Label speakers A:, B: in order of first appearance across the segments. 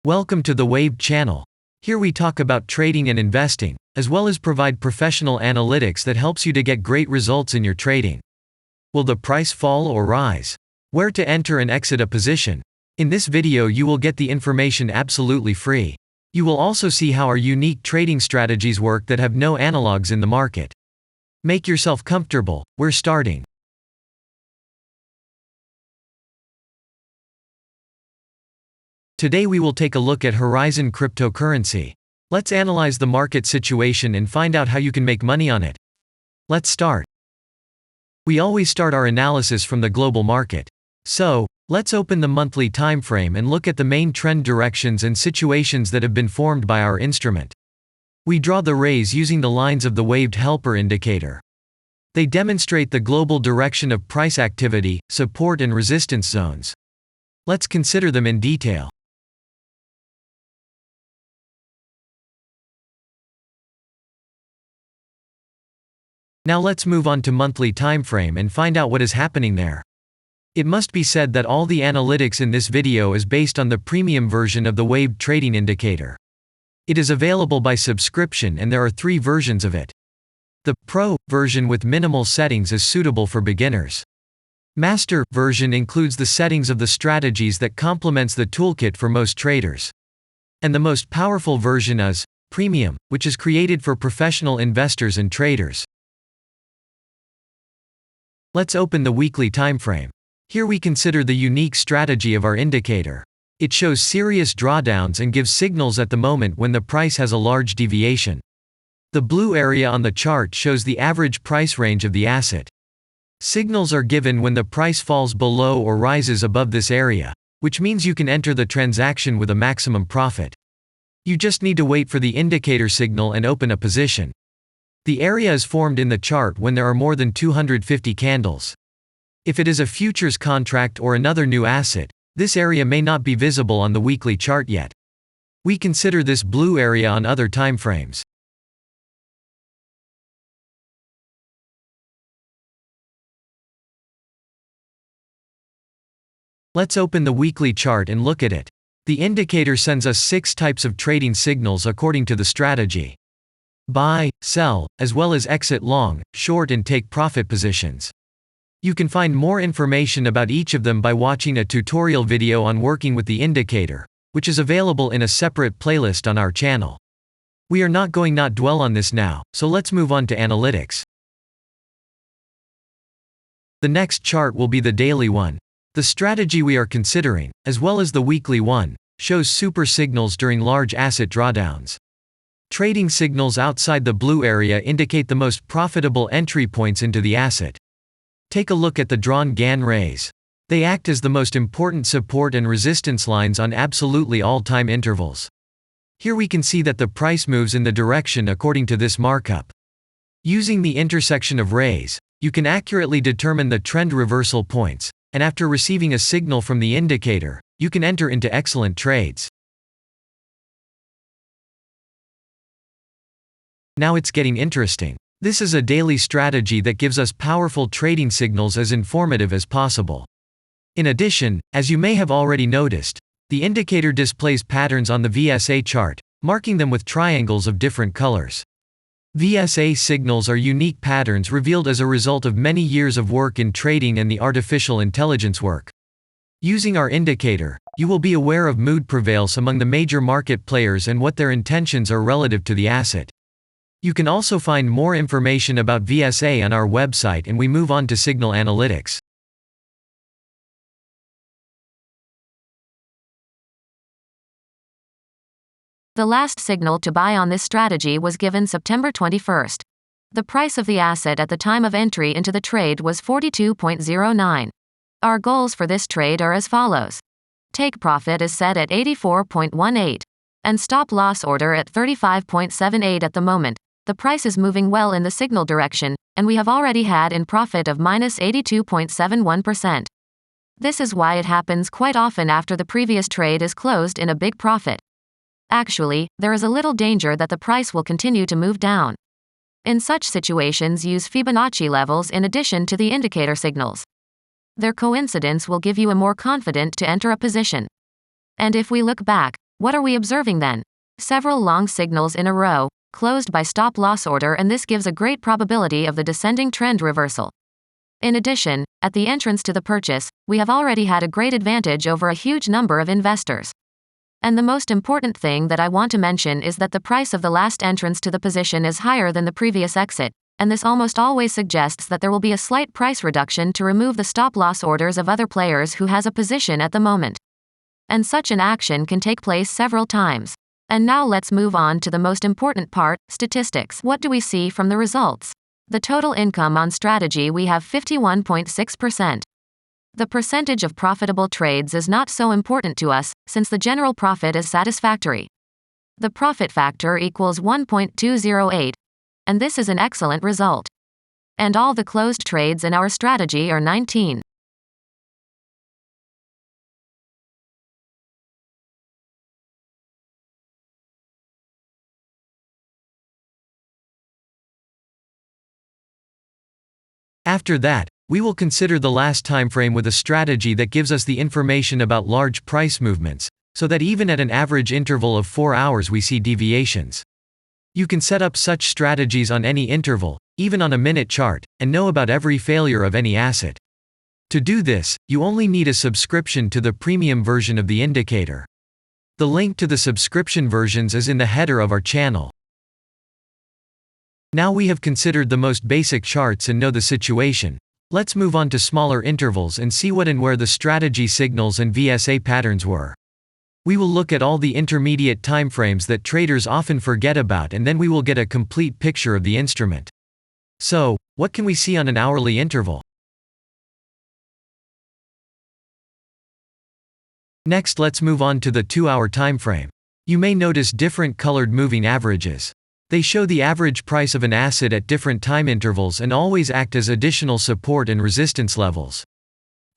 A: Welcome to the Wave channel. Here we talk about trading and investing, as well as provide professional analytics that helps you to get great results in your trading. Will the price fall or rise? Where to enter and exit a position? In this video you will get the information absolutely free. You will also see how our unique trading strategies work that have no analogs in the market. Make yourself comfortable, we're starting. Today we will take a look at Horizen cryptocurrency. Let's analyze the market situation and find out how you can make money on it. Let's start. We always start our analysis from the global market. So, let's open the monthly time frame and look at the main trend directions and situations that have been formed by our instrument. We draw the rays using the lines of the waved helper indicator. They demonstrate the global direction of price activity, support and resistance zones. Let's consider them in detail. Now let's move on to monthly time frame and find out what is happening there. It must be said that all the analytics in this video is based on the premium version of the waved trading indicator. It is available by subscription and there are 3 versions of it. The Pro version with minimal settings is suitable for beginners. Master version includes the settings of the strategies that complements the toolkit for most traders. And the most powerful version is Premium, which is created for professional investors and traders. Let's open the weekly time frame. Here we consider the unique strategy of our indicator. It shows serious drawdowns and gives signals at the moment when the price has a large deviation. The blue area on the chart shows the average price range of the asset. Signals are given when the price falls below or rises above this area, which means you can enter the transaction with a maximum profit. You just need to wait for the indicator signal and open a position. The area is formed in the chart when there are more than 250 candles. If it is a futures contract or another new asset, this area may not be visible on the weekly chart yet. We consider this blue area on other timeframes. Let's open the weekly chart and look at it. The indicator sends us 6 types of trading signals according to the strategy: buy, sell, as well as exit long, short and take profit positions. You can find more information about each of them by watching a tutorial video on working with the indicator, which is available in a separate playlist on our channel. We are not going to dwell on this now, so let's move on to analytics. The next chart will be the daily one. The strategy we are considering, as well as the weekly one, shows super signals during large asset drawdowns. Trading signals outside the blue area indicate the most profitable entry points into the asset. Take a look at the drawn Gann rays. They act as the most important support and resistance lines on absolutely all time intervals. Here we can see that the price moves in the direction according to this markup. Using the intersection of rays, you can accurately determine the trend reversal points, and after receiving a signal from the indicator, you can enter into excellent trades. Now it's getting interesting. This is a daily strategy that gives us powerful trading signals as informative as possible. In addition, as you may have already noticed, the indicator displays patterns on the VSA chart, marking them with triangles of different colors. VSA signals are unique patterns revealed as a result of many years of work in trading and the artificial intelligence work. Using our indicator, you will be aware of mood prevails among the major market players and what their intentions are relative to the asset. You can also find more information about VSA on our website, and we move on to signal analytics.
B: The last signal to buy on this strategy was given September 21st. The price of the asset at the time of entry into the trade was 42.09. Our goals for this trade are as follows. Take profit is set at 84.18. And stop loss order at 35.78 at the moment. The price is moving well in the signal direction, and we have already had in profit of minus 82.71%. This is why it happens quite often after the previous trade is closed in a big profit. Actually, there is a little danger that the price will continue to move down. In such situations, use Fibonacci levels in addition to the indicator signals. Their coincidence will give you a more confident to enter a position. And if we look back, What are we observing then? Several long signals in a row, closed by stop-loss order, and this gives a great probability of the descending trend reversal. In addition, at the entrance to the purchase, we have already had a great advantage over a huge number of investors. And the most important thing that I want to mention is that the price of the last entrance to the position is higher than the previous exit, and this almost always suggests that there will be a slight price reduction to remove the stop-loss orders of other players who has a position at the moment. And such an action can take place several times. And now let's move on to the most important part, statistics. What do we see from the results? The total income on strategy, we have 51.6%. The percentage of profitable trades is not so important to us, since the general profit is satisfactory. The profit factor equals 1.208, and this is an excellent result. And all the closed trades in our strategy are 19.
A: After that, we will consider the last time frame with a strategy that gives us the information about large price movements, so that even at an average interval of 4 hours we see deviations. You can set up such strategies on any interval, even on a minute chart, and know about every failure of any asset. To do this, you only need a subscription to the premium version of the indicator. The link to the subscription versions is in the header of our channel. Now we have considered the most basic charts and know the situation. Let's move on to smaller intervals and see what and where the strategy signals and VSA patterns were. We will look at all the intermediate timeframes that traders often forget about, and then we will get a complete picture of the instrument. So, what can we see on an hourly interval? Next, let's move on to the 2-hour timeframe. You may notice different colored moving averages. They show the average price of an asset at different time intervals and always act as additional support and resistance levels.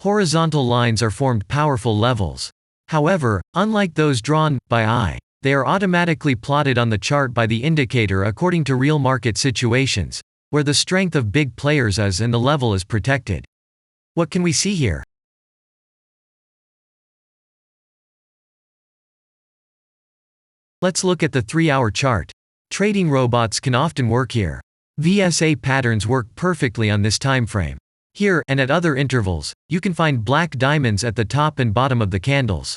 A: Horizontal lines are formed powerful levels. However, unlike those drawn by eye, they are automatically plotted on the chart by the indicator according to real market situations, where the strength of big players is and the level is protected. What can we see here? Let's look at the 3-hour chart. Trading robots can often work here. VSA patterns work perfectly on this time frame. Here, and at other intervals, you can find black diamonds at the top and bottom of the candles.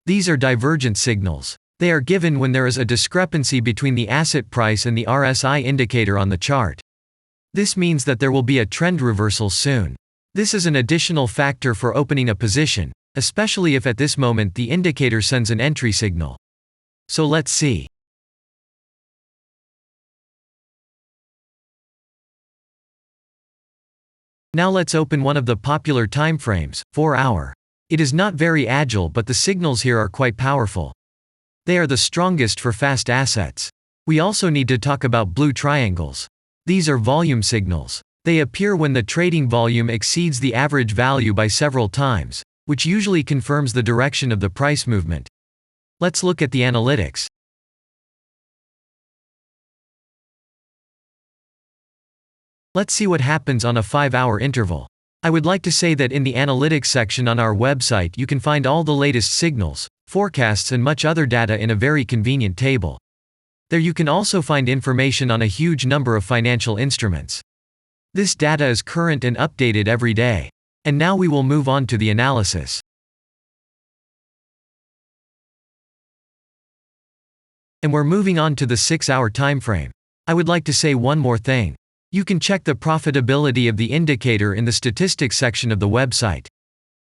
A: These are divergent signals. They are given when there is a discrepancy between the asset price and the RSI indicator on the chart. This means that there will be a trend reversal soon. This is an additional factor for opening a position, especially if at this moment the indicator sends an entry signal. So let's see. Now let's open one of the popular timeframes, 4-hour. It is not very agile, but the signals here are quite powerful. They are the strongest for fast assets. We also need to talk about blue triangles. These are volume signals. They appear when the trading volume exceeds the average value by several times, which usually confirms the direction of the price movement. Let's look at the analytics. Let's see what happens on a 5-hour interval. I would like to say that in the analytics section on our website you can find all the latest signals, forecasts and much other data in a very convenient table. There you can also find information on a huge number of financial instruments. This data is current and updated every day. And now we will move on to the analysis. And we're moving on to the 6-hour timeframe. I would like to say one more thing. You can check the profitability of the indicator in the statistics section of the website.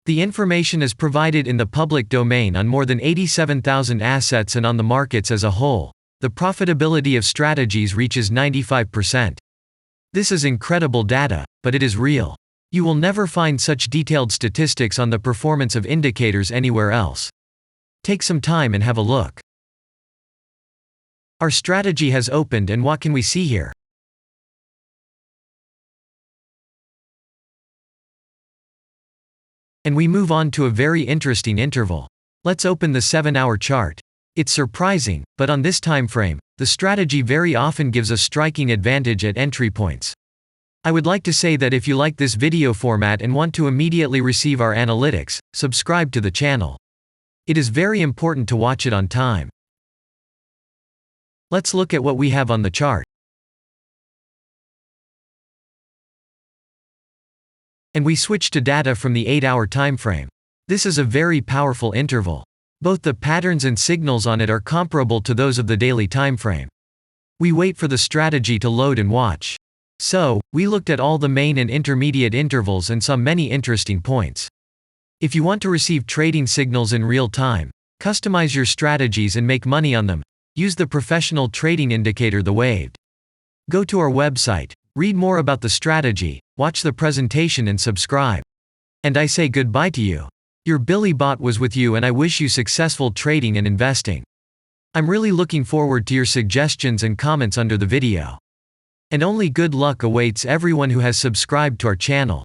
A: The information is provided in the public domain on more than 87,000 assets, and on the markets as a whole, the profitability of strategies reaches 95%. This is incredible data, but it is real. You will never find such detailed statistics on the performance of indicators anywhere else. Take some time and have a look. Our strategy has opened, and what can we see here? And we move on to a very interesting interval. Let's open the 7-hour chart. It's surprising, but on this time frame, the strategy very often gives a striking advantage at entry points. I would like to say that if you like this video format and want to immediately receive our analytics, subscribe to the channel. It is very important to watch it on time. Let's look at what we have on the chart. And we switch to data from the 8-hour time frame. This is a very powerful interval. Both the patterns and signals on it are comparable to those of the daily time frame. We wait for the strategy to load and watch. So, we looked at all the main and intermediate intervals and saw many interesting points. If you want to receive trading signals in real time, customize your strategies and make money on them, use the professional trading indicator The Waved. Go to our website, read more about the strategy, watch the presentation and subscribe. And I say goodbye to you. Your Billy Bot was with you and I wish you successful trading and investing. I'm really looking forward to your suggestions and comments under the video. And only good luck awaits everyone who has subscribed to our channel.